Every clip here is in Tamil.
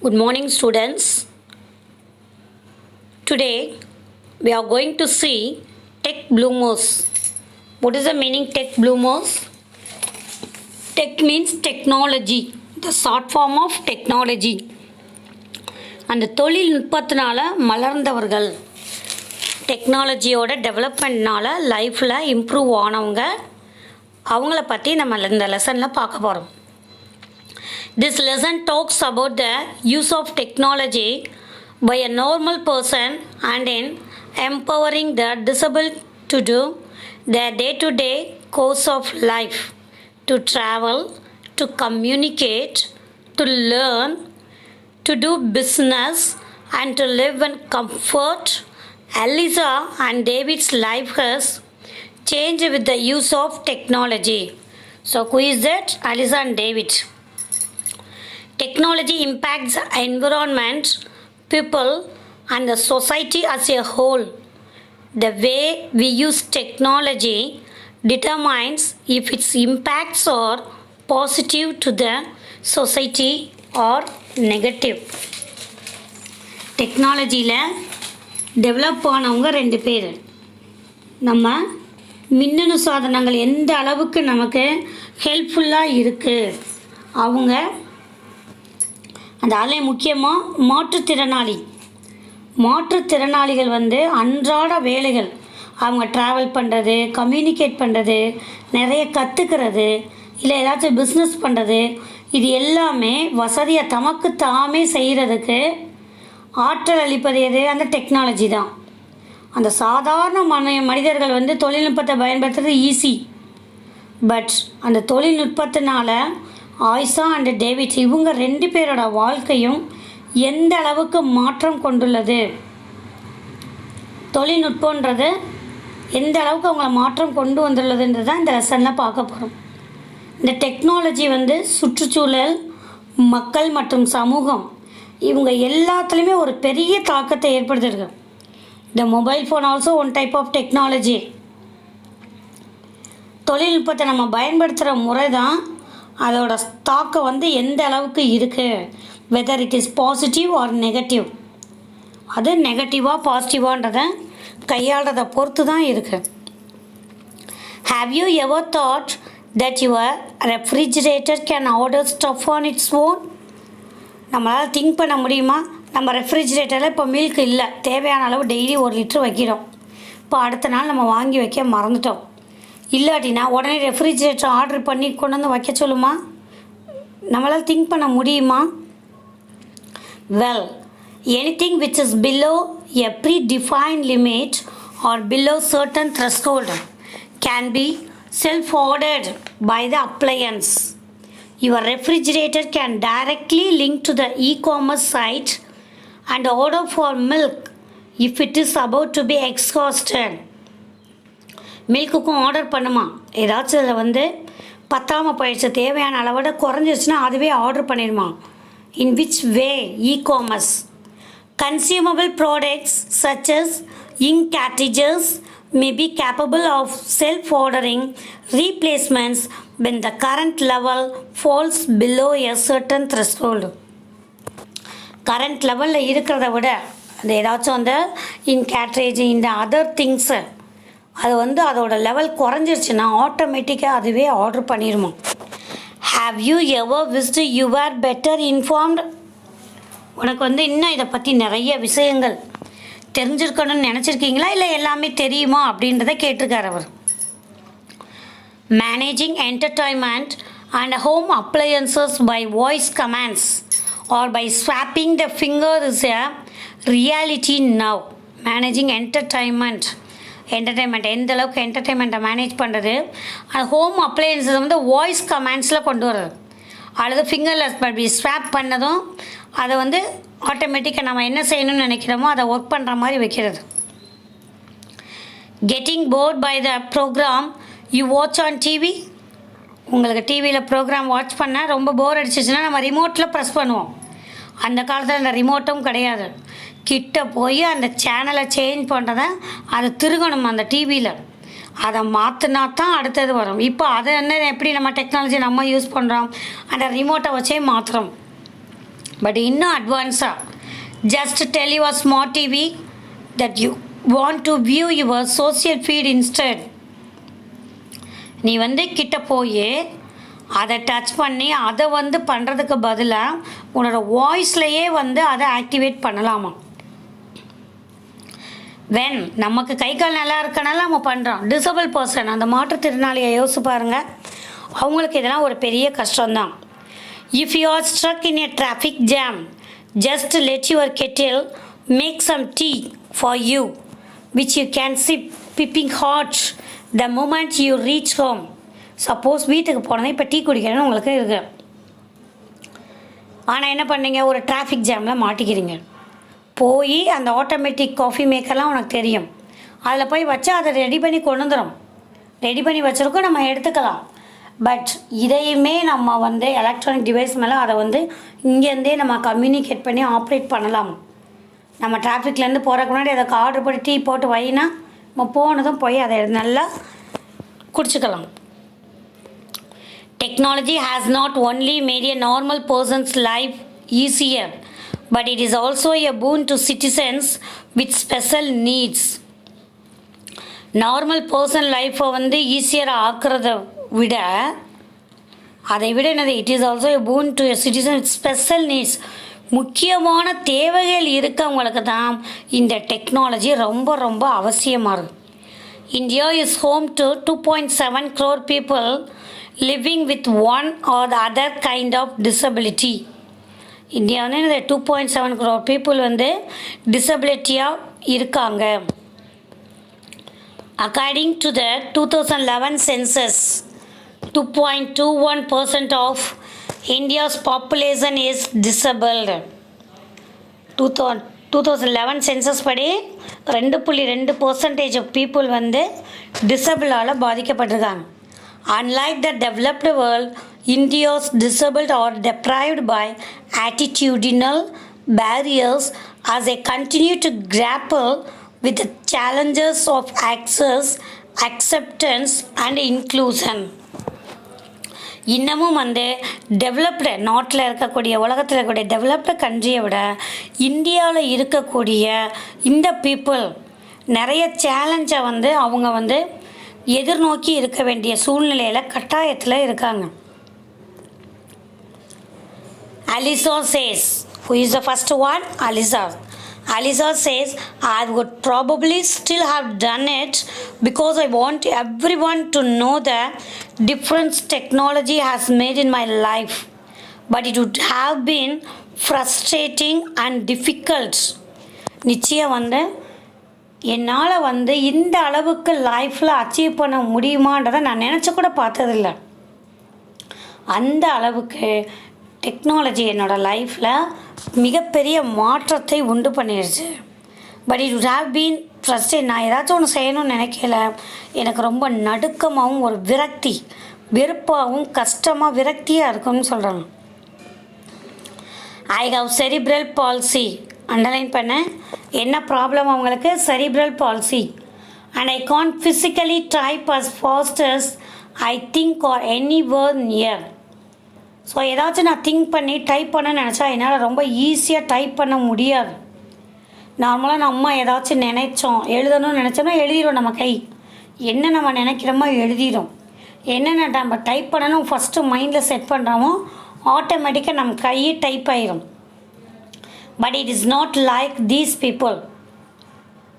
Good morning, students. Today we are going to see tech bloomers. What is the meaning tech bloomers? Tech means technology, the short form of technology. அந்த தொழில்நுட்பத்தினால மலர்ந்தவர்கள், டெக்னாலஜியோட டெவலப்மெண்ட்னால லைஃப்பில் இம்ப்ரூவ் ஆனவங்க, அவங்கள பற்றி நம்ம இந்த லெசனில் பார்க்க போகிறோம். This lesson talks about the use of technology by a normal person and in empowering the disabled to do their day-to-day course of life, to travel, to communicate, to learn, to do business and to live in comfort. Alisa and David's life has changed with the use of technology. So who is that? Alisa and David. Technology impacts the environment, people, and the society as a whole. The way we use technology determines if its impacts are positive to the society or negative. டெக்னாலஜியில் டெவலப் ஆனவங்க 2 பேர். நம்ம மின்னணு சாதனங்கள் எந்த அளவுக்கு நமக்கு ஹெல்ப்ஃபுல்லாக இருக்குது, அவங்க அந்த அதில் முக்கியமாக மாற்றுத்திறனாளிகள் அன்றாட வேலைகள், அவங்க ட்ராவல் பண்ணுறது, கம்யூனிகேட் பண்ணுறது, நிறைய கற்றுக்கிறது, இல்லை ஏதாச்சும் பிஸ்னஸ் பண்ணுறது, இது எல்லாமே வசதியை தமக்கு தாமே செய்கிறதுக்கு ஆற்றல் அளிப்பது எது? அந்த டெக்னாலஜி தான். அந்த சாதாரண மனிதர்கள் தொழில்நுட்பத்தை பயன்படுத்துறது ஈஸி. பட் அந்த தொழில்நுட்பத்தினால ஆயிஷா அண்ட் டேவிட் இவங்க 2 பேரோட வாழ்க்கையும் எந்த அளவுக்கு மாற்றம் கொண்டுள்ளது, தொழில்நுட்பன்றது எந்த அளவுக்கு அவங்கள மாற்றம் கொண்டு வந்துள்ளதுன்றது தான் இந்த லெசனில் பார்க்க போகிறோம். இந்த டெக்னாலஜி சுற்றுச்சூழல், மக்கள் மற்றும் சமூகம் இவங்க எல்லாத்துலேயுமே ஒரு பெரிய தாக்கத்தை ஏற்படுத்தியிருக்கு. இந்த mobile phone also one type of technology. தொழில்நுட்பத்தை நம்ம பயன்படுத்துகிற முறை தான் அதோட தாக்கம் எந்த அளவுக்கு இருக்குது, whether it is positive or negative. அது நெகட்டிவாக பாசிட்டிவான்றதை கையாளுறதை பொறுத்து தான் இருக்குது. Have you ever thought that your refrigerator can order stuff on its own? நம்மளால் திங்க் பண்ண முடியுமா? நம்ம ரெஃப்ரிஜிரேட்டரில் இப்போ மில்க் இல்லை, தேவையான அளவு டெய்லி 1 லிட்டர் வைக்கிறோம். இப்போ அடுத்த நாள் நம்ம வாங்கி வைக்க மறந்துட்டோம். இல்லாட்டினா உடனே ரெஃப்ரிஜிரேட்டர் ஆர்டர் பண்ணி கொண்டு வந்து வைக்க சொல்லுமா? நம்மளால் திங்க் பண்ண முடியுமா? Well, anything which is below a predefined limit or below certain threshold can be self-ordered by the appliance. Your refrigerator can directly link to the e-commerce site and order for milk if it is about to be exhausted. மில்க்குக்கும் ஆர்டர் பண்ணுமா? ஏதாச்சும் அதில் பத்தாமல் போயிடுச்சு, தேவையான அளவோட குறைஞ்சிருச்சுன்னா அதுவே ஆர்டர் பண்ணிடுமா? In which way? E-commerce. Consumable products such as ink cartridges may be capable of self-ordering replacements when the current level falls below a certain threshold. Current லெவலில் இருக்கிறத விட அந்த ஏதாச்சும் அந்த இங்க் கேட்ரேஜ் இந்த அதர் திங்ஸு அது அதோட லெவல் குறைஞ்சிருச்சுன்னா ஆட்டோமேட்டிக்காக அதுவே ஆர்டர் பண்ணிடுமா? Have you ever wished you are better informed? உனக்கு இன்னும் இதை பற்றி நிறைய விஷயங்கள் தெரிஞ்சிருக்கணும்னு நினச்சிருக்கீங்களா, இல்லை எல்லாமே தெரியுமா அப்படின்றத கேட்டிருக்கார் அவர். Managing entertainment and home appliances by voice commands or by swiping the finger is a reality now. Managing entertainment எந்த அளவுக்கு என்டர்டைன்மெண்ட்டை மேனேஜ் பண்ணுறது, அது ஹோம் அப்ளையன்ஸஸ் வாய்ஸ் கமாண்ட்ஸில் கொண்டு வர்றது, அல்லது ஃபிங்கர்லெஸ் அப்படி ஸ்வாப் பண்ணதும் அதை ஆட்டோமேட்டிக்காக நம்ம என்ன செய்யணும்னு நினைக்கிறோமோ அதை ஒர்க் பண்ணுற மாதிரி வைக்கிறது. Getting bored by the program you watch on TV. உங்களுக்கு டிவியில் ப்ரோக்ராம் வாட்ச் பண்ண ரொம்ப போர் அடிச்சிச்சுன்னா நம்ம ரிமோட்டில் ப்ரெஸ் பண்ணுவோம். அந்த காலத்தில் அந்த ரிமோட்டும் கிடையாது. கிட்ட போய் அந்த சேனலை சேஞ்ச் பண்ணுறத அதை திருகணும் அந்த டிவியில். அதை மாற்றினா தான் அடுத்தது வரும். இப்போ அதை எப்படி நம்ம டெக்னாலஜி நம்ம யூஸ் பண்ணுறோம், அந்த ரிமோட்டை வச்சே மாற்றுறோம். பட் இன்னும் அட்வான்ஸாக just tell your smart TV that you want to view your social feed instead. நீ வந்து கிட்ட போய் அதை டச் பண்ணி அதை வந்து பண்ணுறதுக்கு பதிலாக உன்னோட வாய்ஸ்லையே வந்து அதை ஆக்டிவேட் பண்ணலாமா. வென் நமக்கு கை கால் நல்லா இருக்கனால நம்ம பண்ணுறோம். டிசபிள் பர்சன், அந்த மாற்றுத்திறனாளியை யோசிச்சு பாருங்கள், அவங்களுக்கு இதெல்லாம் ஒரு பெரிய கஷ்டம்தான். If you are struck in a traffic jam, just let your kettle make some tea for you, which you can sip piping hot the moment you reach home. Suppose வீட்டுக்கு போனது இப்போ டீ குடிக்கிறேன்னு உங்களுக்கு இருக்கு, ஆனால் என்ன பண்ணீங்க, ஒரு டிராஃபிக் ஜாமில் மாட்டிக்கிறீங்க. போய் அந்த ஆட்டோமேட்டிக் காஃபி மேக்கர்லாம் உனக்கு தெரியும், அதில் போய் வச்சா அதை ரெடி பண்ணி கொண்டு வந்துடும். ரெடி பண்ணி வச்சுருக்கோம், நம்ம எடுத்துக்கலாம். பட் இதையுமே நம்ம வந்து எலக்ட்ரானிக் டிவைஸ் மேலே அதை வந்து இங்கேருந்தே நம்ம கம்யூனிகேட் பண்ணி ஆப்ரேட் பண்ணலாம். நம்ம டிராஃபிக்லேருந்து போகிறதுக்கு முன்னாடி அதை ஆர்டர் பண்ணி டீ போட்டு வைனா நம்ம போனதும் போய் அதை நல்லா குடிச்சுக்கலாம். Technology has not only made a normal person's life easier, but it is also a boon to citizens with special needs. Normal person லைஃப்பை வந்து ஈஸியராக ஆக்குறத விட அதை விட என்னது, it is also a boon to a citizen with special needs. முக்கியமான தேவைகள் இருக்கவங்களுக்கு தான் இந்த டெக்னாலஜி ரொம்ப ரொம்ப அவசியமாக இருக்குது. India is home to 2.7 crore people living with one or the other kind of disability. India வந்து இந்த 2.7 crore people வந்து டிசபிலிட்டியாக இருக்காங்க. According to the 2011 census, 2.21% of India's population is disabled. 2011 census படி 2.2% of people வந்து டிசபிளால் பாதிக்கப்பட்டிருக்காங்க. Unlike the developed world, India's disabled are deprived by attitudinal barriers as they continue to grapple with the challenges of access, acceptance and inclusion. இன்னமும் வந்து டெவலப்டு நாட்டில் இருக்கக்கூடிய, உலகத்தில் இருக்கக்கூடிய டெவலப்டு கண்ட்ரியை விட இந்தியாவில் இருக்கக்கூடிய இந்த பீப்புள் நிறைய சேலஞ்சை வந்து அவங்க வந்து எதிர்நோக்கி இருக்க வேண்டிய சூழ்நிலையில் கட்டாயத்தில் இருக்காங்க. Alisa says, who is the first one? Alisa says, I would probably still have done it because I want everyone to know the difference technology has made in my life. But it would have been frustrating and difficult. நிச்சயம் வந்து என்னால் வந்து இந்த அளவுக்கு லைஃப்பில் அச்சீவ் பண்ண முடியுமான்றதை நான் நினச்சி கூட பார்த்ததில்லை. அந்த அளவுக்கு டெக்னாலஜி என்னோடய லைஃப்பில் மிகப்பெரிய மாற்றத்தை உண்டு பண்ணிடுச்சு. But it would have been frustrate. நான் ஏதாச்சும் ஒன்று செய்யணும்னு நினைக்கல, எனக்கு ரொம்ப நடுக்கமாகவும் ஒரு விரக்தி, வெறுப்பாகவும் கஷ்டமாக விரக்தியாக இருக்கும்னு சொல்கிறாங்க. I have cerebral palsy. Underline பண்ணேன். என்ன ப்ராப்ளம் அவங்களுக்கு? Cerebral palsy. And I can't physically type as fast as I think or any word near. So ஏதாச்சும் நான் திங்க் பண்ணி டைப் பண்ண நினச்சா என்னால் ரொம்ப ஈஸியாக டைப் பண்ண முடியாது. நார்மலாக நம்ம ஏதாச்சும் நினைச்சோம், எழுதணும்னு நினச்சோம்னா எழுதிடும். நம்ம கை என்ன நம்ம நினைக்கிறோமோ எழுதிடும். என்னென்ன நம்ம டைப் பண்ணணும் ஃபஸ்ட்டு மைண்டில் செட் பண்ணுறோமோ ஆட்டோமேட்டிக்காக நம்ம கையே டைப் ஆயிடும். But it is not like these people.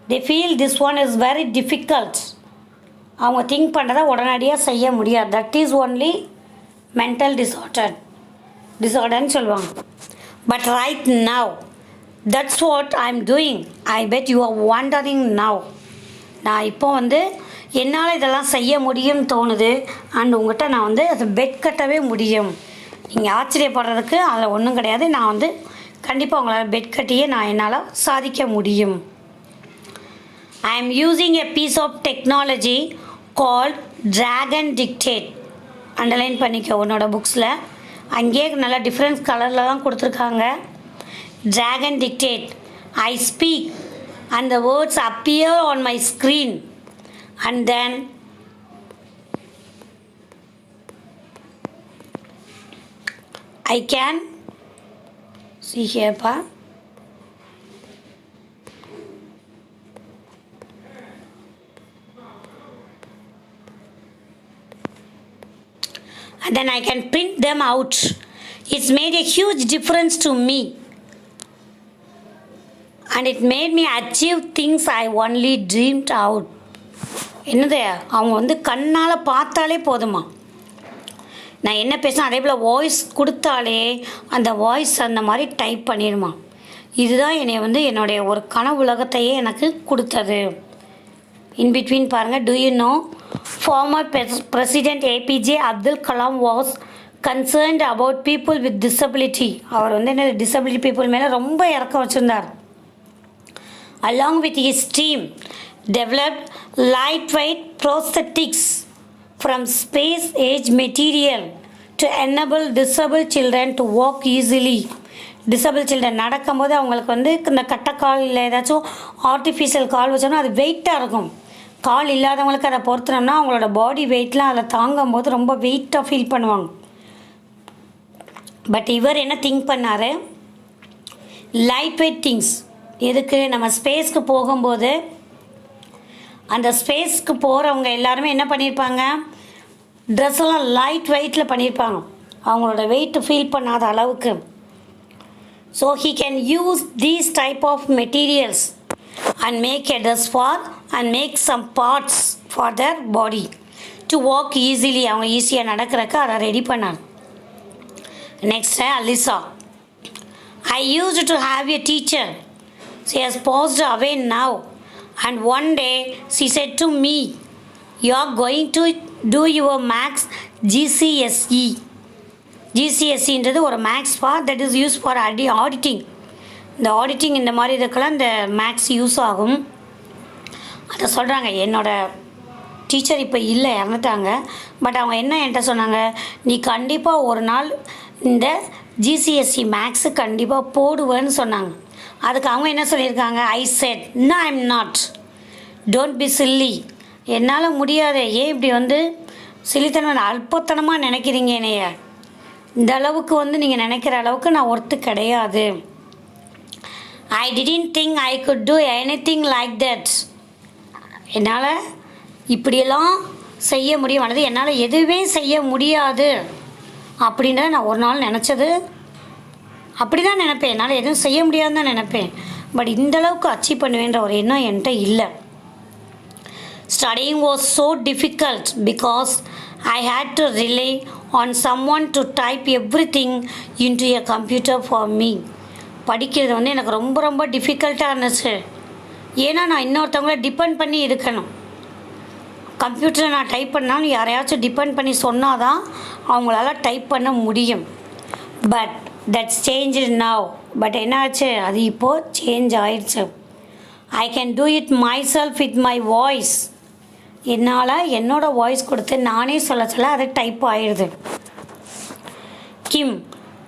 They feel this one is very difficult. அவங்க திங்க் பண்ணுறதை உடனடியாக செய்ய முடியாது. தட் இஸ் ஒன்லி மென்டல் டிஸார்டர்னு சொல்லுவாங்க. But right now that's what I am doing. I bed you are wandering now. நான் இப்போ வந்து என்னால் இதெல்லாம் செய்ய முடியும்னு தோணுது. அண்ட் உங்கள்கிட்ட நான் வந்து அதை பெட் கட்டவே முடியும். நீங்கள் ஆச்சரியப்படுறதுக்கு அதில் ஒன்றும் கிடையாது. நான் வந்து கண்டிப்பாக உங்களால் பெட் கட்டியே நான் என்னால் சாதிக்க முடியும். I am using a piece of technology called Dragon Dictate. Underline பண்ணிக்க உன்னோட புக்ஸில். அங்கேயே நல்லா டிஃப்ரெண்ட் கலரில் தான் கொடுத்துருக்காங்க. Dragon Dictate. I speak and the words appear on my screen and then I can see here pa. And then I can print them out. It's made a huge difference to me. And it made me achieve things I only dreamed out. என்னது அவங்க வந்து கண்ணால் பார்த்தாலே போதுமா, நான் என்ன பேசினா அதே போல் வாய்ஸ் கொடுத்தாலே அந்த வாய்ஸ் அந்த மாதிரி டைப் பண்ணிடுமா. இதுதான் என்னை வந்து என்னுடைய ஒரு கனவு உலகத்தையே எனக்கு கொடுத்தது. இன் பிட்வீன் பாருங்கள், to you know former President APJ Abdul Kalam was concerned about people with disability. அவர் வந்து என்ன டிசபிலிட்டி பீப்புள் மேலே ரொம்ப இறக்கம் வச்சுருந்தார். Along with his team developed lightweight prosthetics from space age material to enable disabled children to walk easily. Disable children நடக்கும்போது அவங்களுக்கு வந்து இந்த கட்டைக்கால் இல்லை ஏதாச்சும் ஆர்டிஃபிஷியல் கால் வச்சோம்னா அது வெயிட்டாக இருக்கும். கால் இல்லாதவங்களுக்கு அதை பொறுத்துனோம்னா அவங்களோட பாடி வெயிட்லாம் அதில் தாங்கும் போது ரொம்ப வெயிட்டாக ஃபீல் பண்ணுவாங்க. பட் இவர் என்ன திங்க் பண்ணார், லைட் வெயிட் திங்ஸ். எதுக்கு, நம்ம ஸ்பேஸ்க்கு போகும்போது அந்த ஸ்பேஸ்க்கு போகிறவங்க எல்லாருமே என்ன பண்ணியிருப்பாங்க, ட்ரெஸ்ஸெல்லாம் லைட் வெயிட்டில் பண்ணியிருப்பாங்க, அவங்களோட வெயிட் ஃபீல் பண்ணாத அளவுக்கு. So he can use these type of materials and make a dress for and make some parts for their body to walk easily. அவங்க ஈஸியாக நடக்கிறக்கு அதை ரெடி பண்ணாங்க. Next அலிசா. I used to have a teacher. She has passed away now. And one day she said to me, you are going to do your max GCSE. GCSEன்றது ஒரு max for that is use for auditing. இந்த ஆடிட்டிங் இந்த மாதிரி இதுக்கெல்லாம் இந்த மேக்ஸ் யூஸ் ஆகும். அதை சொல்கிறாங்க. என்னோடய டீச்சர் இப்போ இல்லை, இறந்துட்டாங்க. பட் அவங்க என்ன என்கிட்ட சொன்னாங்க, நீ கண்டிப்பாக ஒரு நாள் இந்த GCSE மேக்ஸு கண்டிப்பாக போடுவேன்னு சொன்னாங்க. அதுக்கு அவங்க என்ன சொல்லியிருக்காங்க, I said no I am not, don't be silly. என்னால் முடியாது, ஏன் இப்படி வந்து சில்லித்தனம் அல்பத்தனமாக நினைக்கிறீங்க என்னைய, இந்த அளவுக்கு வந்து நீங்கள் நினைக்கிற அளவுக்கு நான் ஒர்த்து கிடையாது. I didn't think I could do anything like that. என்னால் இப்படியெல்லாம் செய்ய முடியும், அல்லது என்னால் எதுவுமே செய்ய முடியாது அப்படின்றத நான் ஒரு நாள் நினச்சது. அப்படி தான் நினைப்பேன், என்னால் எதுவும் செய்ய முடியாதுன்னு தான் நினைப்பேன். பட் இந்தளவுக்கு அச்சீவ் பண்ணுவேன்ற ஒரு எண்ணம் என்கிட்ட இல்லை. Studying was so difficult because I had to rely on someone to type everything into a computer for me. படிக்கிறது வந்து எனக்கு ரொம்ப ரொம்ப டிஃபிகல்ட்டாக இருந்துச்சு. ஏன்னா நான் இன்னொருத்தவங்கள டிபெண்ட் பண்ணி இருக்கணும். கம்ப்யூட்டரில் நான் டைப் பண்ணாலும் யாரையாச்சும் டிபெண்ட் பண்ணி சொன்னால் தான் அவங்களால டைப் பண்ண முடியும். But that's change now. But என்னாச்சு, அது இப்போது சேஞ்ச் ஆயிடுச்சு. I can do it my self with my voice. என்னால் என்னோடய வாய்ஸ் கொடுத்து நானே சொல்ல அது டைப் ஆயிடுது. கிம்,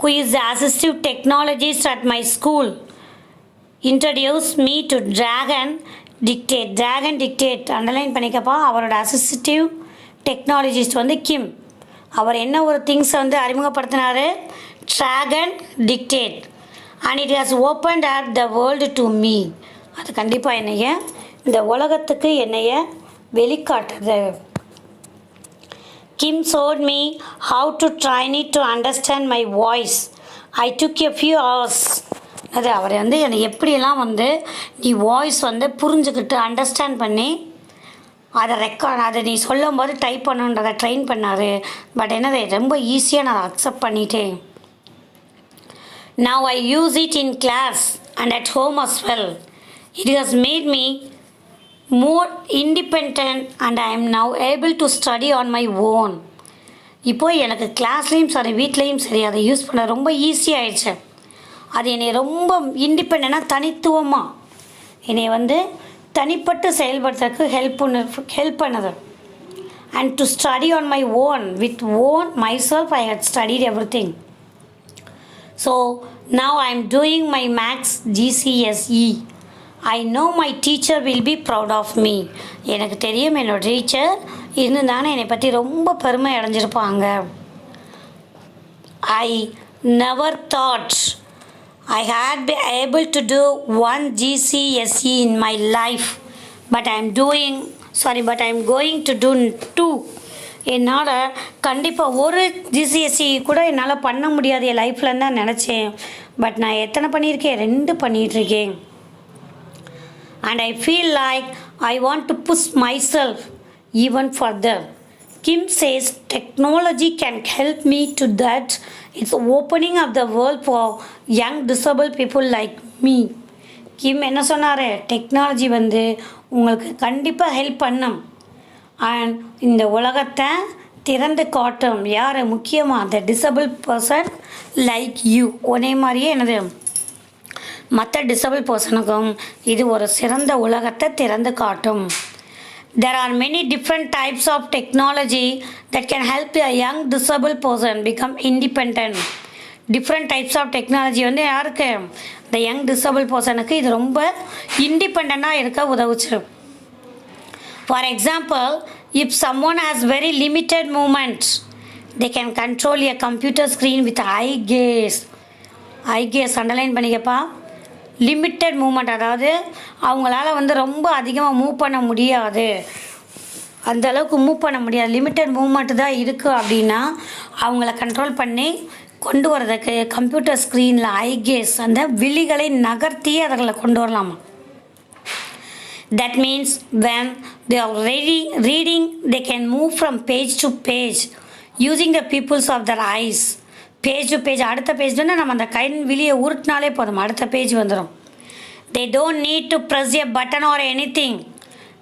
who is the assistive technologist at my school, introduced me to Dragon Dictate. Underline பண்ணிக்கப்பா. அவரோட அசிஸ்டிவ் டெக்னாலஜிஸ்ட் வந்து கிம். அவர் என்ன ஒரு திங்ஸை வந்து அறிமுகப்படுத்தினார், Dragon Dictate. and it has opened up the world to me. அது கண்டிப்பாக என்னைய இந்த உலகத்துக்கு என்னைய வெளிக்காட்டுது. Kim showed me how to train it to understand my voice. I took a few hours. அது அவர் வந்து என்னை எப்படியெல்லாம் வந்து நீ வாய்ஸ் வந்து புரிஞ்சுக்கிட்டு அண்டர்ஸ்டாண்ட் பண்ணி அதை நீ சொல்லும் போது டைப் பண்ணுன்றதை ட்ரெயின் பண்ணார். பட் என்னது ரொம்ப ஈஸியாக நான் அக்செப்ட் பண்ணிட்டேன். Now I use it in class and at home as well. It has made me more independent and I am now able to study on my own. இப்போது எனக்கு கிளாஸ்லேயும் சரி வீட்லேயும் சரி அதை யூஸ் பண்ண ரொம்ப ஈஸியாகிடுச்சு. அது என்னை ரொம்ப இண்டிபெண்டாக தனித்துவமாக என்னை வந்து தனிப்பட்டு செயல்படுறதுக்கு ஹெல்ப் பண்ணுது. And to study on my own with own my self I had studied everything. So now I am doing my maths GCSE. I know my teacher will be proud of me. எனக்கு தெரியும் என்னோடய டீச்சர் இருந்தானே என்னை பற்றி ரொம்ப பெருமை அடைஞ்சிருப்பாங்க. I never thought I had been able to do one GCSE in my life, but I'm going to do two. என்னால் கண்டிப்பாக ஒரு ஜிசிஎஸ்சி கூட என்னால் பண்ண முடியாது என் லைஃப்லன்னு தான் நினச்சேன். பட் நான் எத்தனை பண்ணியிருக்கேன்? 2 பண்ணிகிட்ருக்கேன். And I feel like I want to push myself even further. Kim says technology can help me to that. It's opening up the world for young disabled people like me. கிம் என்ன சொன்னார்? டெக்னாலஜி வந்து உங்களுக்கு கண்டிப்பாக ஹெல்ப் பண்ணும் அண்ட் இந்த உலகத்தை திறந்து காட்டும். யார்? முக்கியமாக அந்த டிசபிள் பர்சன் லைக் யூ. ஒரே மாதிரியே என்னது மற்ற டிசபிள் பர்சனுக்கும் இது ஒரு சிறந்த உலகத்தை திறந்து காட்டும். There are many different types of technology that can help a young disabled person become independent. Different types of technology வந்து யாருக்கு? இந்த யங் டிசபிள் பர்சனுக்கு இது ரொம்ப இண்டிபெண்ட்டாக இருக்க உதவுச்சு. For example, if someone has very limited movement, they can control a computer screen with eye gaze. Eye gaze underline பண்ணிக்கப்பா. லிமிட்டட் மூமெண்ட், அதாவது அவங்களால வந்து ரொம்ப அதிகமாக மூவ் பண்ண முடியாது, அந்தளவுக்கு மூவ் பண்ண முடியாது, லிமிட்டட் மூமெண்ட் தான் இருக்குது அப்படின்னா அவங்கள கண்ட்ரோல் பண்ணி கொண்டு வரதுக்கு கம்ப்யூட்டர் ஸ்க்ரீனில் ஐகேஸ் அந்த விழிகளை நகர்த்தி அதில் கொண்டு வரலாமா. That means when they are reading, they can move from page to page using the pupils of their eyes. Page to page, அடுத்த பேஜ் வந்து நம்ம அந்த கை வெளியே உருட்டினாலே போதும், அடுத்த பேஜ் வந்துடும். They don't need to press a button or any thing.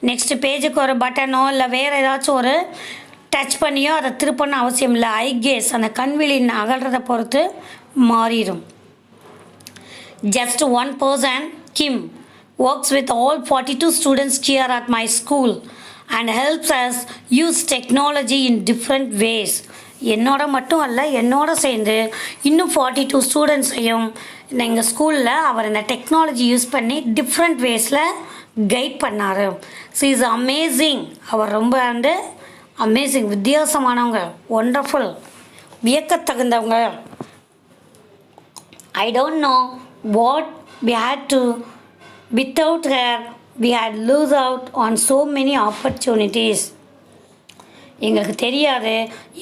Next பேஜுக்கு ஒரு பட்டனோ இல்லை வேறு ஏதாச்சும் ஒரு டச் பண்ணியோ அதை திருப்பணும் அவசியம் இல்லை. ஐகேஸ் அந்த கண்விழி அகல்றதை பொறுத்து மாறிடும். Just one person, Kim, works with all 42 students here at my school and helps us use technology in different ways. என்னோட மட்டும் அல்ல, என்னோட சேர்ந்து இன்னும் 42 ஸ்டூடெண்ட்ஸையும் எங்கள் ஸ்கூலில் அவர் இந்த டெக்னாலஜி யூஸ் பண்ணி டிஃப்ரெண்ட் வேஸில் கைட் பண்ணார். So is amazing. அவர் ரொம்ப வந்து அமேசிங், வித்தியாசமானவங்க, ஒண்டர்ஃபுல், வியக்கத்தகுந்தவங்க. I don't know what we had to, without her we had lose out on so many opportunities. எங்களுக்கு தெரியாது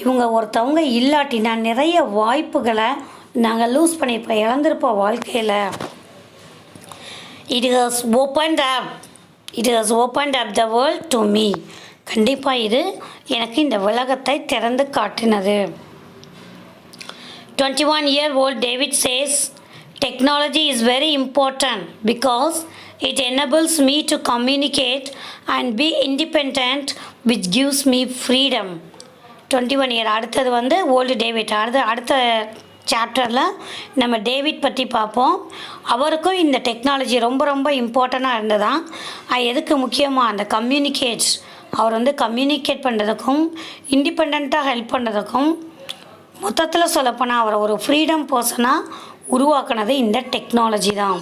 இவங்க ஒருத்தவங்க இல்லாட்டினா நிறைய வாய்ப்புகளை நாங்கள் லூஸ் பண்ணியிருப்போம், இழந்திருப்போம் வாழ்க்கையில். It has opened up the world to me. கண்டிப்பாக இது எனக்கு இந்த உலகத்தை திறந்து காட்டினது. 21-year-old David says technology is very important because it enables me to communicate and be independent, which gives me freedom. 21 year. அடுத்தது வந்து ஓல்டு டேவிட். அடுத்த சாப்டரில் நம்ம டேவிட் பற்றி பார்ப்போம். அவருக்கும் இந்த டெக்னாலஜி ரொம்ப ரொம்ப இம்பார்ட்டண்ட்டாக இருந்ததான். எதுக்கு முக்கியமாக அந்த அவர் வந்து கம்யூனிகேட் பண்ணுறதுக்கும் இண்டிபெண்ட்டாக ஹெல்ப் பண்ணுறதுக்கும், மொத்தத்தில் சொல்லப்போனால் அவரை ஒரு ஃப்ரீடம் பர்சனாக உருவாக்குனது இந்த டெக்னாலஜி தான்.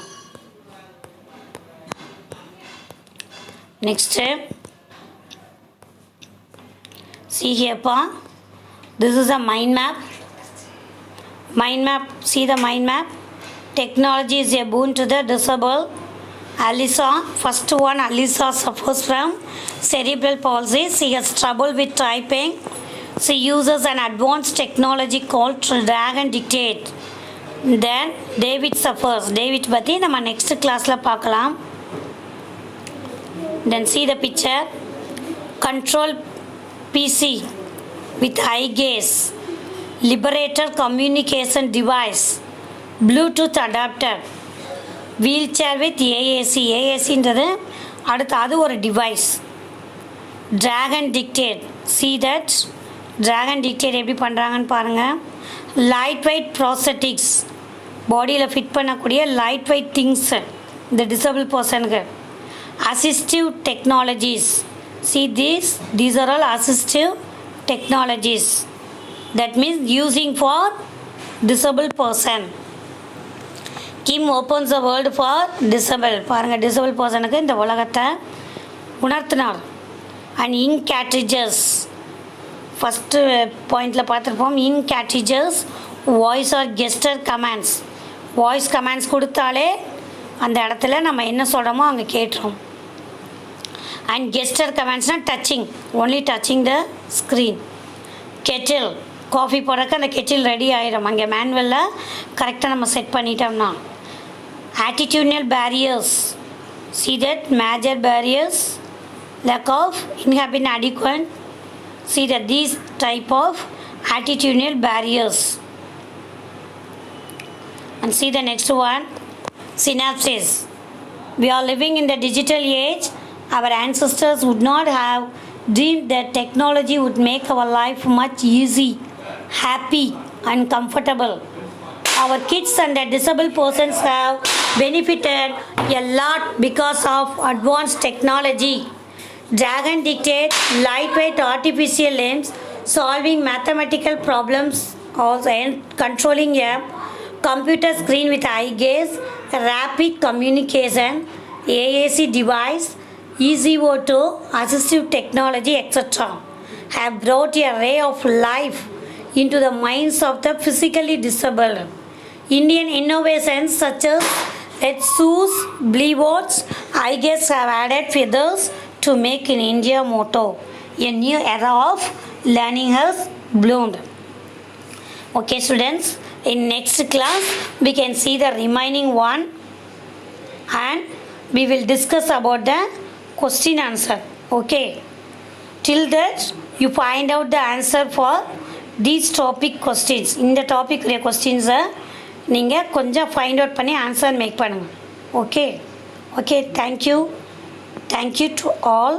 Next, see here pa, this is a mind map. See the mind map. Technology is a boon to the disabled. Alisa, first one, Alisa suffers from cerebral palsy. She has trouble with typing. She uses an advanced technology called drag and dictate. Then David suffers. David பற்றி நம்ம next classல பார்க்கலாம். Then see the picture. Control PC with eye gaze, Liberator communication device, Bluetooth adapter, wheelchair with AAC. AACன்றது அடுத்து அது ஒரு device. Drag and dictate. See that? Drag and dictate எப்படி பண்ணுறாங்கன்னு பாருங்கள். லைட் வெயிட் ப்ராஸ்தட்டிக்ஸ், பாடியில் ஃபிட் பண்ணக்கூடிய லைட் வெயிட் திங்ஸ் இந்த டிசபிள் பர்சனுக்கு. assistive technologies. See these are all assistive technologies, that means using for disabled person. Kim opens the world for disabled. பாருங்கள், disabled personக்கு இந்த உலகத்தை உணர்த்தினார். அண்ட் இன் கேட்ரிஜஸ், ஃபஸ்ட்டு பாயிண்டில் பார்த்துருப்போம். Ink cartridges voice or gesture commands, voice commands கொடுத்தாலே அந்த இடத்துல நம்ம என்ன சொல்கிறோமோ அங்கே கேட்டுரும். அண்ட் கெஸ்டர் கமெண்ட்ஸ்னால் touching, only touching the screen. Kettle, coffee போடுறக்கு அந்த கெட்டில் ரெடி ஆகிடும். அங்கே மேனுவலில் கரெக்டாக நம்ம செட் பண்ணிட்டோம்னா. attitudinal barriers, see that major barriers, lack of inhabit adequate, see that these type of attitudinal barriers. And see the next one, synapses. We are living in the digital age. Our ancestors would not have dreamed that technology would make our life much easy, happy and comfortable. Our kids and the disabled persons have benefited a lot because of advanced technology. Dragon dictates lightweight artificial limbs, solving mathematical problems also, and controlling a computer screen with eye gaze, rapid communication, AAC device, EasyO2, assistive technology, etc. have brought a ray of life into the minds of the physically disabled. Indian innovations such as red shoes, billboards, eye gaze have added feathers to make in India motto. A new era of learning has bloomed. Okay students, in next class we can see the remaining one and we will discuss about the question answer. Okay, till that you find out the answer for these topic questions. இந்த topic questions நீங்கள் கொஞ்சம் ஃபைண்ட் அவுட் பண்ணி ஆன்சர் மேக் பண்ணுங்கள். Okay, thank you to all.